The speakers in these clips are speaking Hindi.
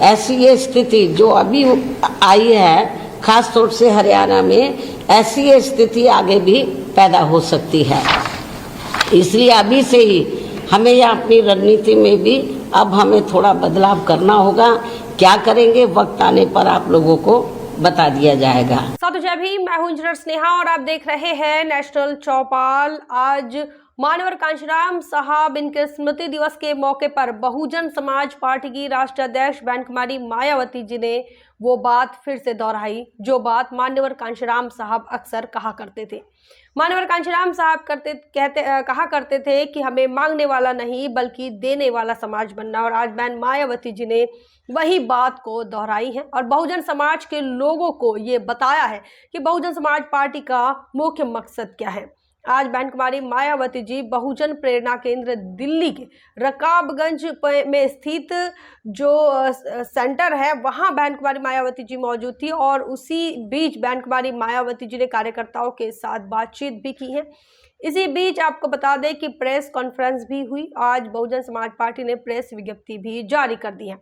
ऐसी ये स्थिति जो अभी आई है, खास तौर से हरियाणा में, ऐसी ये स्थिति आगे भी पैदा हो सकती है। इसलिए अभी से ही हमें या अपनी रणनीति में भी अब हमें थोड़ा बदलाव करना होगा। क्या करेंगे, वक्त आने पर आप लोगों को बता दिया जाएगा। साधु जय भीम, मैं हूं इंजीनियर स्नेहा और आप देख रहे हैं नेशनल चौपाल। आज मान्यवर कांशीराम साहब इनके स्मृति दिवस के मौके पर बहुजन समाज पार्टी की राष्ट्रीय अध्यक्ष बहन कुमारी मायावती जी ने वो बात फिर से दोहराई जो बात मान्यवर कांशीराम साहब अक्सर कहा करते थे। मान्यवर कांशीराम साहब कहा करते थे कि हमें मांगने वाला नहीं बल्कि देने वाला समाज बनना, और आज बहन मायावती जी ने वही बात को दोहराई है और बहुजन समाज के लोगों को ये बताया है कि बहुजन समाज पार्टी का मुख्य मकसद क्या है। आज बहन कुमारी मायावती जी बहुजन प्रेरणा केंद्र दिल्ली के रकाबगंज में स्थित जो सेंटर है वहां बहन कुमारी मायावती जी मौजूद थी और उसी बीच बहन कुमारी मायावती जी ने कार्यकर्ताओं के साथ बातचीत भी की है। इसी बीच आपको बता दें कि प्रेस कॉन्फ्रेंस भी हुई। आज बहुजन समाज पार्टी ने प्रेस विज्ञप्ति भी जारी कर दी है।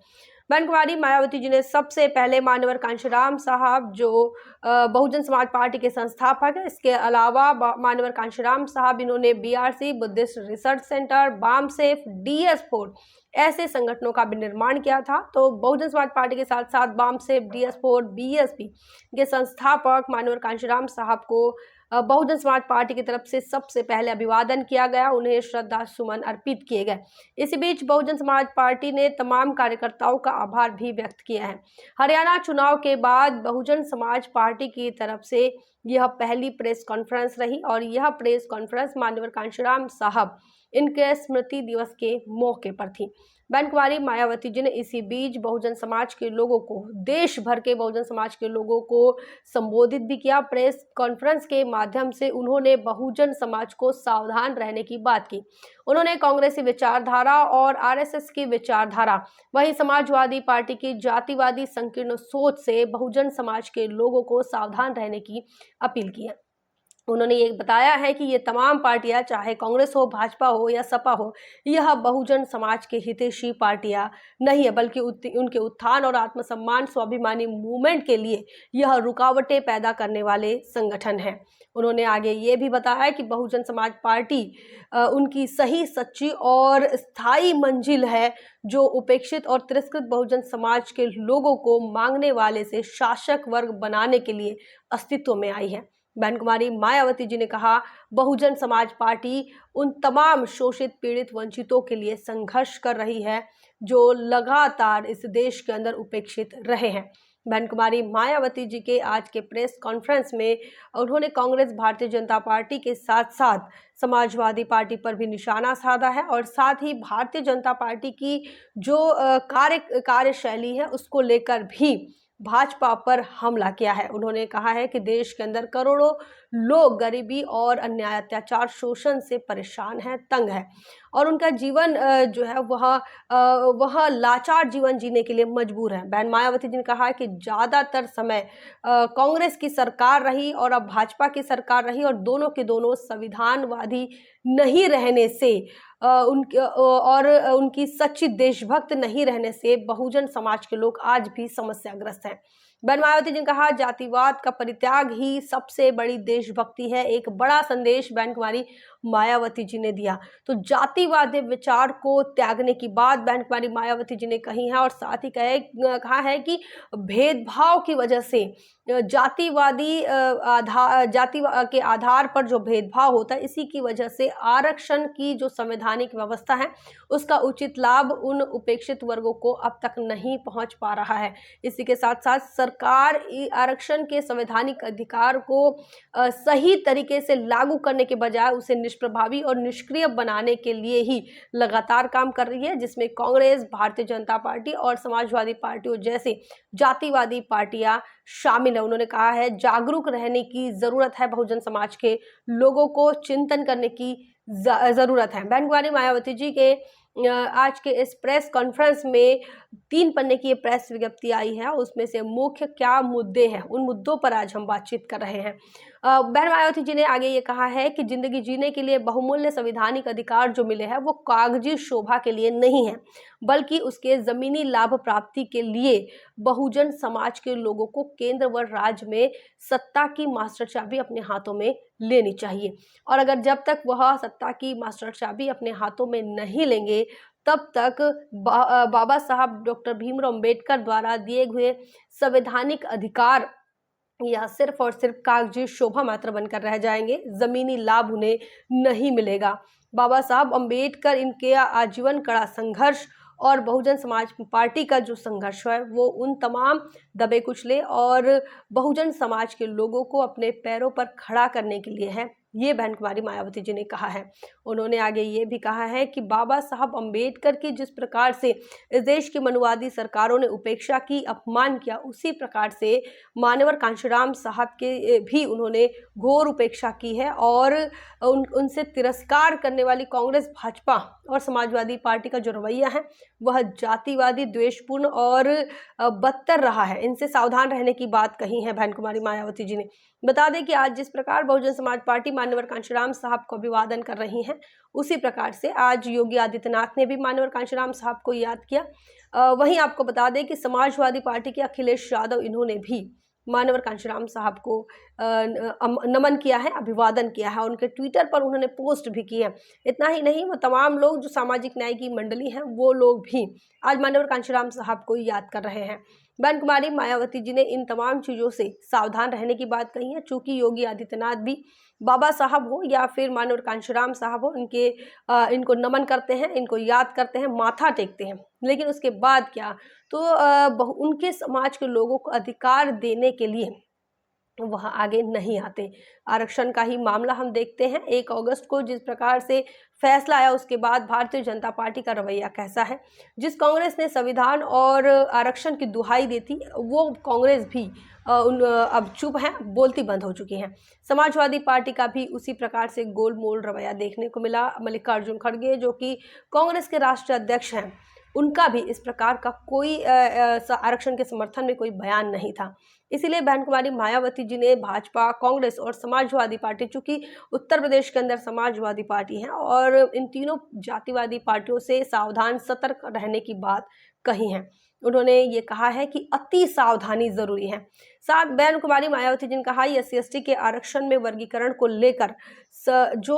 बहन कुमारी मायावती जी ने सबसे पहले मान्यवर कांशीराम साहब जो बहुजन समाज पार्टी के संस्थापक है, इसके अलावा मान्यवर कांशीराम साहब इन्होंने BRC, Buddhist research centre, BAMCEF, DS4 ऐसे संगठनों का भी निर्माण किया था। तो बहुजन समाज पार्टी के साथ साथ बामसेफ, DS4, BSP के संस्थापक मान्यवर कांशीराम साहब को बहुजन समाज पार्टी की तरफ से सबसे पहले अभिवादन किया गया, उन्हें श्रद्धा सुमन अर्पित किए गए। इसी बीच बहुजन समाज पार्टी ने तमाम कार्यकर्ताओं का आभार भी व्यक्त किया है। हरियाणा चुनाव के बाद बहुजन समाज पार्टी की तरफ से यह पहली प्रेस कॉन्फ्रेंस रही और यह प्रेस कॉन्फ्रेंस मान्यवर कांशीराम साहब इनके स्मृति दिवस के मौके पर थी। बहन कुमारी मायावती जी ने इसी बीच बहुजन समाज के लोगों को, देश भर के बहुजन समाज के लोगों को संबोधित भी किया। प्रेस कॉन्फ्रेंस के माध्यम से उन्होंने बहुजन समाज को सावधान रहने की बात की। उन्होंने कांग्रेसी विचारधारा और RSS की विचारधारा, वहीं समाजवादी पार्टी की जातिवादी संकीर्ण सोच से बहुजन समाज के लोगों को सावधान रहने की अपील की है। उन्होंने ये बताया है कि ये तमाम पार्टियां, चाहे कांग्रेस हो, भाजपा हो या सपा हो, यह बहुजन समाज के हितैषी पार्टियां नहीं है, बल्कि उनके उत्थान और आत्मसम्मान स्वाभिमानी मूवमेंट के लिए यह रुकावटें पैदा करने वाले संगठन हैं। उन्होंने आगे ये भी बताया कि बहुजन समाज पार्टी उनकी सही, सच्ची और स्थायी मंजिल है जो उपेक्षित और तिरस्कृत बहुजन समाज के लोगों को मांगने वाले से शासक वर्ग बनाने के लिए अस्तित्व में आई है। बहन कुमारी मायावती जी ने कहा, बहुजन समाज पार्टी उन तमाम शोषित, पीड़ित, वंचितों के लिए संघर्ष कर रही है जो लगातार इस देश के अंदर उपेक्षित रहे हैं। बहन कुमारी मायावती जी के आज के प्रेस कॉन्फ्रेंस में उन्होंने कांग्रेस, भारतीय जनता पार्टी के साथ साथ समाजवादी पार्टी पर भी निशाना साधा है और साथ ही भारतीय जनता पार्टी की जो कार्यशैली है उसको लेकर भी भाजपा पर हमला किया है। उन्होंने कहा है कि देश के अंदर करोड़ों लोग गरीबी और अन्याय, अत्याचार, शोषण से परेशान हैं, तंग है और उनका जीवन जो है वह लाचार जीवन जीने के लिए मजबूर है। बहन मायावती जी ने कहा है कि ज़्यादातर समय कांग्रेस की सरकार रही और अब भाजपा की सरकार रही और दोनों के दोनों संविधानवादी नहीं रहने से उनकी सच्ची देशभक्त नहीं रहने से बहुजन समाज के लोग आज भी समस्याग्रस्त हैं। बहन मायावती जी ने कहा, जातिवाद का परित्याग ही सबसे बड़ी देशभक्ति है। एक बड़ा संदेश बहन कुमारी मायावती जी ने दिया। तो जातिवादी विचार को त्यागने की बात बहन कुमारी मायावती जी ने कही है और साथ ही कहा है कि भेदभाव की वजह से जाति के आधार पर जो भेदभाव होता है, इसी की वजह से आरक्षण की जो संवैधानिक व्यवस्था है उसका उचित लाभ उन उपेक्षित वर्गों को अब तक नहीं पहुंच पा रहा है। इसी के साथ साथ सरकार आरक्षण के संवैधानिक अधिकार को सही तरीके से लागू करने के बजाय उसे निष्प्रभावी और निष्क्रिय बनाने के लिए ही लगातार काम कर रही है, जिसमें कांग्रेस, भारतीय जनता पार्टी और समाजवादी पार्टियों जैसे जातिवादी पार्टियां शामिल है। उन्होंने कहा है, जागरूक रहने की जरूरत है, बहुजन समाज के लोगों को चिंतन करने की जरूरत है। बहन कुमारी मायावती जी के आज के इस प्रेस कॉन्फ्रेंस में 3 पन्ने की प्रेस विज्ञप्ति आई है, उसमें से मुख्य क्या मुद्दे हैं, उन मुद्दों पर आज हम बातचीत कर रहे हैं। बहन मायावती जी ने आगे ये कहा है कि जिंदगी जीने के लिए बहुमूल्य संवैधानिक अधिकार जो मिले हैं वो कागजी शोभा के लिए नहीं है, बल्कि उसके जमीनी लाभ प्राप्ति के लिए बहुजन समाज के लोगों को केंद्र व राज्य में सत्ता की मास्टर चाबी अपने हाथों में लेनी चाहिए। और अगर जब तक वह सत्ता की मास्टर चाबी अपने हाथों में नहीं लेंगे तब तक बाबा साहब डॉक्टर भीमराव अंबेडकर द्वारा दिए हुए संवैधानिक अधिकार या सिर्फ और सिर्फ कागजी शोभा मात्र बनकर रह जाएंगे, जमीनी लाभ उन्हें नहीं मिलेगा। बाबा साहब अंबेडकर इनके आजीवन कड़ा संघर्ष और बहुजन समाज पार्टी का जो संघर्ष है वो उन तमाम दबे कुचले और बहुजन समाज के लोगों को अपने पैरों पर खड़ा करने के लिए है, ये बहन कुमारी मायावती जी ने कहा है। उन्होंने आगे ये भी कहा है कि बाबा साहब अंबेडकर की जिस प्रकार से इस देश की मनुवादी सरकारों ने उपेक्षा की, अपमान किया, उसी प्रकार से मान्यवर कांशीराम साहब के भी उन्होंने घोर उपेक्षा की है और उनसे तिरस्कार करने वाली कांग्रेस, भाजपा और समाजवादी पार्टी का जो रवैया है वह जातिवादी, द्वेषपूर्ण और बदतर रहा है। इनसे सावधान रहने की बात कही है बहन कुमारी मायावती जी ने। बता दें कि आज जिस प्रकार बहुजन समाज पार्टी मान्यवर कांशीराम साहब को अभिवादन कर रही है, उसी प्रकार से आज योगी आदित्यनाथ ने भी मान्यवर कांशीराम साहब को याद किया। वहीं आपको बता दें कि समाजवादी पार्टी के अखिलेश यादव, इन्होंने भी मान्यवर कांशीराम साहब को नमन किया है, अभिवादन किया है। उनके ट्विटर पर उन्होंने पोस्ट भी की है। इतना ही नहीं, वो तमाम लोग जो सामाजिक न्याय की मंडली हैं वो लोग भी आज मान्यवर कांशीराम साहब को याद कर रहे हैं। बहन कुमारी मायावती जी ने इन तमाम चीज़ों से सावधान रहने की बात कही है, चूँकि योगी आदित्यनाथ भी बाबा साहब हो या फिर मान्यवर कांशीराम साहब हो, इनको नमन करते हैं, इनको याद करते हैं, माथा टेकते हैं, लेकिन उसके बाद क्या, तो उनके समाज के लोगों को अधिकार देने के लिए वह आगे नहीं आते। आरक्षण का ही मामला हम देखते हैं, 1 अगस्त को जिस प्रकार से फैसला आया उसके बाद भारतीय जनता पार्टी का रवैया कैसा है। जिस कांग्रेस ने संविधान और आरक्षण की दुहाई दी थी, वो कांग्रेस भी अब चुप हैं, बोलती बंद हो चुकी हैं। समाजवादी पार्टी का भी उसी प्रकार से गोलमोल रवैया देखने को मिला। मल्लिकार्जुन खड़गे जो कि कांग्रेस के राष्ट्रीय अध्यक्ष हैं, उनका भी इस प्रकार का कोई आरक्षण के समर्थन में कोई बयान नहीं था। इसीलिए बहन कुमारी मायावती जी ने भाजपा, कांग्रेस और समाजवादी पार्टी, चूंकि उत्तर प्रदेश के अंदर समाजवादी पार्टी है, और इन तीनों जातिवादी पार्टियों से सावधान, सतर्क रहने की बात कही है। उन्होंने ये कहा है कि अति सावधानी जरूरी है। साथ बहन कुमारी मायावती जी ने कहा SC/ST के आरक्षण में वर्गीकरण को लेकर जो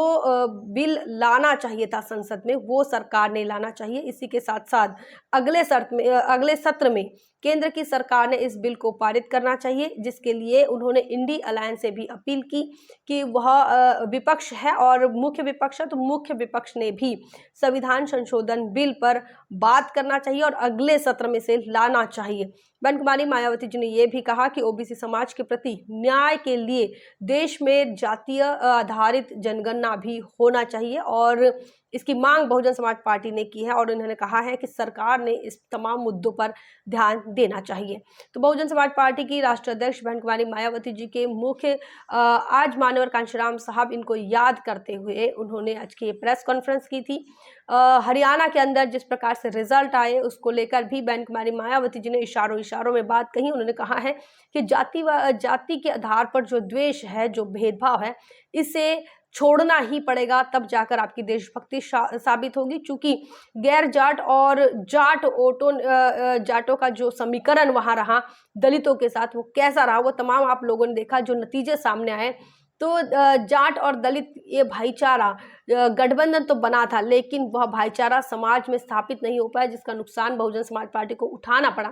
बिल लाना चाहिए था संसद में, वो सरकार ने लाना चाहिए। इसी के साथ साथ अगले सत्र में केंद्र की सरकार ने इस बिल को पारित करना चाहिए, जिसके लिए उन्होंने इंडी अलायंस से भी अपील की कि वह विपक्ष है और मुख्य विपक्ष है, तो मुख्य विपक्ष ने भी संविधान संशोधन बिल पर बात करना चाहिए और अगले सत्र में से लाना चाहिए। बहन कुमारी मायावती जी ने यह भी कहा कि OBC समाज के प्रति न्याय के लिए देश में जातीय आधारित जनगणना भी होना चाहिए, और इसकी मांग बहुजन समाज पार्टी ने की है और उन्होंने कहा है कि सरकार ने इस तमाम मुद्दों पर ध्यान देना चाहिए। तो बहुजन समाज पार्टी की राष्ट्रीय अध्यक्ष बहन कुमारी मायावती जी के मुख्य आज मान्यवर कांशीराम साहब, इनको याद करते हुए उन्होंने आज की प्रेस कॉन्फ्रेंस की थी। हरियाणा के अंदर जिस प्रकार से रिजल्ट आए उसको लेकर भी बहन कुमारी मायावती जी ने इशारों में बात कही। उन्होंने कहा है कि जाति के आधार पर जो द्वेष है, जो भेदभाव है, इसे छोड़ना ही पड़ेगा, तब जाकर आपकी देशभक्ति साबित होगी। चूंकि गैर जाट और जाटों का जो समीकरण वहां रहा दलितों के साथ, वो कैसा रहा, वो तमाम आप लोगों ने देखा, जो नतीजे सामने आए। तो जाट और दलित ये भाईचारा गठबंधन तो बना था, लेकिन वह भाईचारा समाज में स्थापित नहीं हो पाया, जिसका नुकसान बहुजन समाज पार्टी को उठाना पड़ा।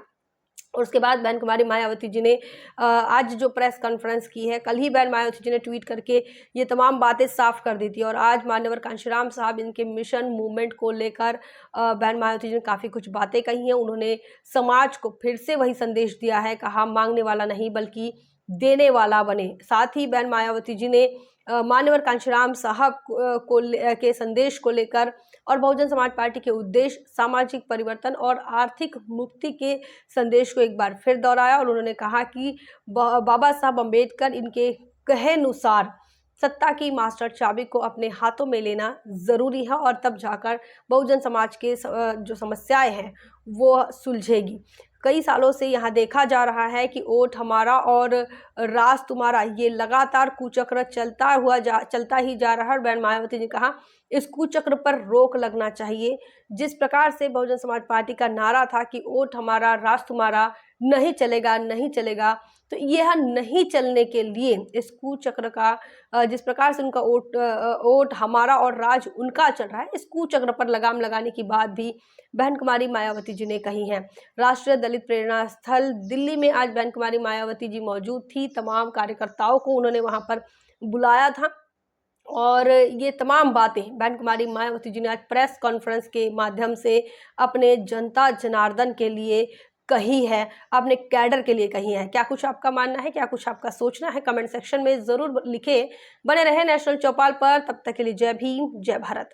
और उसके बाद बहन कुमारी मायावती जी ने आज जो प्रेस कॉन्फ्रेंस की है, कल ही बहन मायावती जी ने ट्वीट करके ये तमाम बातें साफ कर दी थी। और आज मान्यवर कांशीराम साहब, इनके मिशन मूवमेंट को लेकर बहन मायावती जी ने काफ़ी कुछ बातें कही हैं। उन्होंने समाज को फिर से वही संदेश दिया है, कहा मांगने वाला नहीं बल्कि देने वाला बने। साथ ही बहन मायावती जी ने मान्यवर कांशीराम साहब के संदेश को लेकर और बहुजन समाज पार्टी के उद्देश्य, सामाजिक परिवर्तन और आर्थिक मुक्ति के संदेश को एक बार फिर दोहराया। और उन्होंने कहा कि बाबा साहब अम्बेडकर इनके कहे अनुसार सत्ता की मास्टर चाबी को अपने हाथों में लेना ज़रूरी है, और तब जाकर बहुजन समाज के जो समस्याएं हैं वो सुलझेगी। कई सालों से यहाँ देखा जा रहा है कि वोट हमारा और राज तुम्हारा ये लगातार कुचक्र चलता ही जा रहा है। बहन मायावती ने कहा इस कुचक्र पर रोक लगना चाहिए। जिस प्रकार से बहुजन समाज पार्टी का नारा था कि वोट हमारा राज तुम्हारा, नहीं चलेगा नहीं चलेगा, तो यह नहीं चलने के लिए इस कुचक्र का जिस प्रकार से उनका वोट हमारा और राज उनका चल रहा है, इस कुचक्र पर लगाम लगाने की बात भी बहन कुमारी मायावती जी ने कही है। राष्ट्रीय दलित प्रेरणा स्थल दिल्ली में आज बहन कुमारी मायावती जी मौजूद थी। तमाम कार्यकर्ताओं को उन्होंने वहां पर बुलाया था और ये तमाम बातें बहन कुमारी मायावती जी ने आज प्रेस कॉन्फ्रेंस के माध्यम से अपने जनता जनार्दन के लिए कही है, अपने कैडर के लिए कही है। क्या कुछ आपका मानना है, क्या कुछ आपका सोचना है, कमेंट सेक्शन में जरूर लिखें। बने रहे नेशनल चौपाल पर, तब तक के लिए जय भीम, जय भारत।